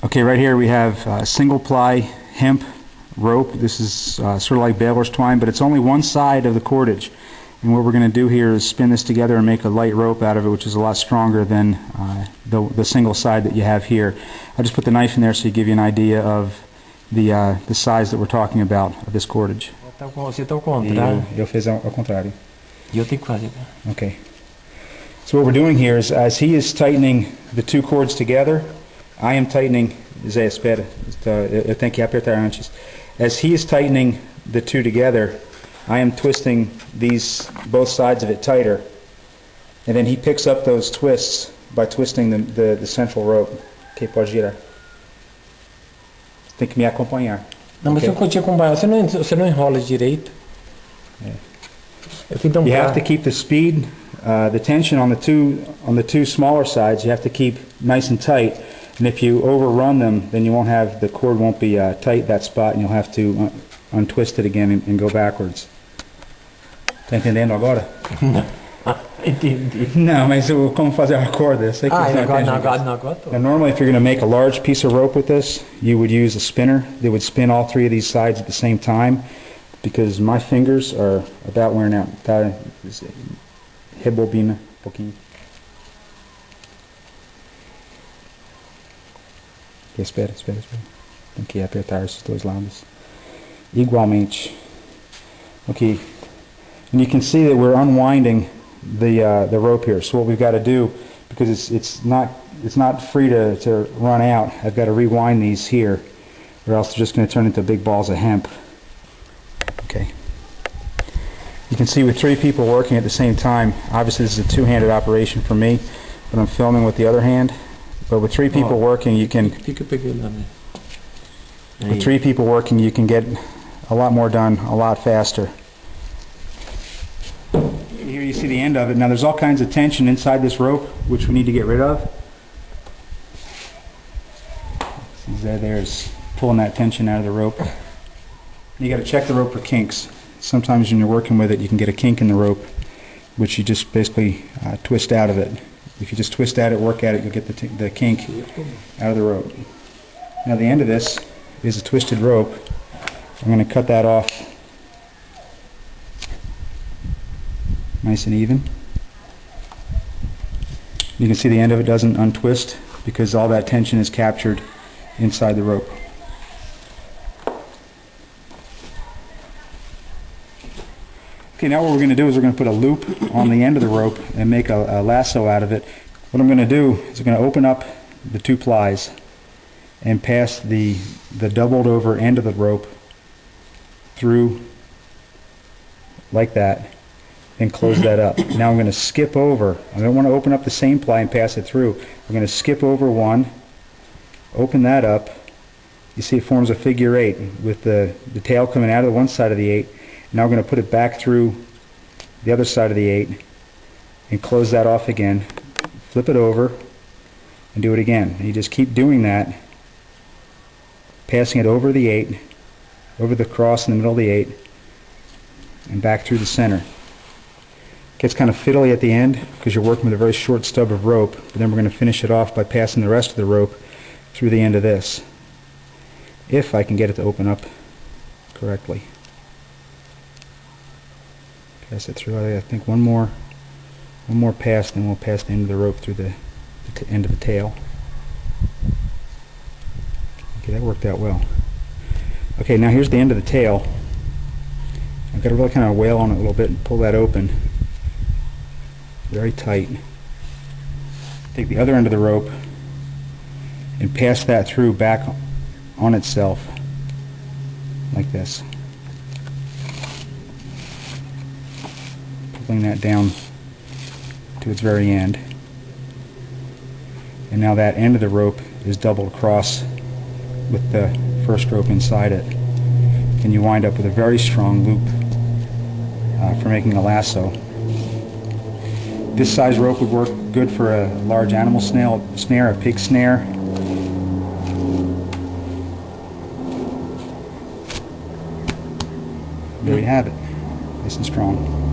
Okay, right here we have single ply hemp rope. This is sort of like baler's twine, but it's only one side of the cordage. And what we're going to do here is spin this together and make a light rope out of it, which is a lot stronger than the single side that you have here. I just put the knife in there so you give you an idea of the size that we're talking about of this cordage. Você tá ao contrário. Eu fiz ao contrário. E eu tenho que fazer. Okay. So what we're doing here is, as he is tightening the two cords together, I am tightening. Zé, espera. Eu tenho que apertar antes. As he is tightening the two together, I am twisting both sides of it tighter, and then he picks up those twists by twisting the central rope. Ok, pode girar. Tem que me acompanhar. Não, mas Okay. se eu te acompanhar, você não enrola direito. Yeah. Eu fico You have to keep the speed, the tension on the two smaller sides. You have to keep nice and tight. And if you overrun them, then the cord won't be tight that spot, and you'll have to untwist it again and go backwards. Tá entendendo agora? Entendi. Não, mas como fazer a corda? Eu sei que você não entende. Agora tô. Now, normally, if you're going to make a large piece of rope with this, you would use a spinner that would spin all three of these sides at the same time, because my fingers are about wearing out. Tá? Rebobina um pouquinho. Okay, espera. Tem que apertar esses dois lados. Igualmente. Okay. And you can see that we're unwinding the rope here. So what we've got to do, because it's not free to run out, I've got to rewind these here, or else they're just going to turn into big balls of hemp. Okay. You can see with three people working at the same time, obviously this is a two-handed operation for me, but I'm filming with the other hand. But with three people working, you can get a lot more done a lot faster. Here you see the end of it. Now there's all kinds of tension inside this rope, which we need to get rid of. There's pulling that tension out of the rope. You got to check the rope for kinks. Sometimes when you're working with it, you can get a kink in the rope, which you just basically twist out of it. If you just twist at it, work at it, you'll get the kink out of the rope. Now the end of this is a twisted rope. I'm going to cut that off nice and even. You can see the end of it doesn't untwist because all that tension is captured inside the rope. Okay, now what we're going to do is we're going to put a loop on the end of the rope and make a lasso out of it. What I'm going to do is I'm going to open up the two plies and pass the doubled over end of the rope through like that and close that up. Now I'm going to skip over. I don't want to open up the same ply and pass it through. I'm going to skip over one, open that up. You see it forms a figure 8 with the tail coming out of one side of the 8. Now we're going to put it back through the other side of the 8 and close that off again. Flip it over and do it again. And you just keep doing that, passing it over the 8, over the cross in the middle of the 8, and back through the center. It gets kind of fiddly at the end because you're working with a very short stub of rope, but then we're going to finish it off by passing the rest of the rope through the end of this, if I can get it to open up correctly. Pass it through. I think one more pass, then we'll pass the end of the rope through the end of the tail. Okay, that worked out well. Okay, now here's the end of the tail. I've got to really kind of wail on it a little bit and pull that open very tight. Take the other end of the rope and pass that through back on itself like this. Pulling that down to its very end. And now that end of the rope is doubled across with the first rope inside it. And you wind up with a very strong loop for making a lasso. This size rope would work good for a large animal snare, a pig snare. There you have it, nice and strong.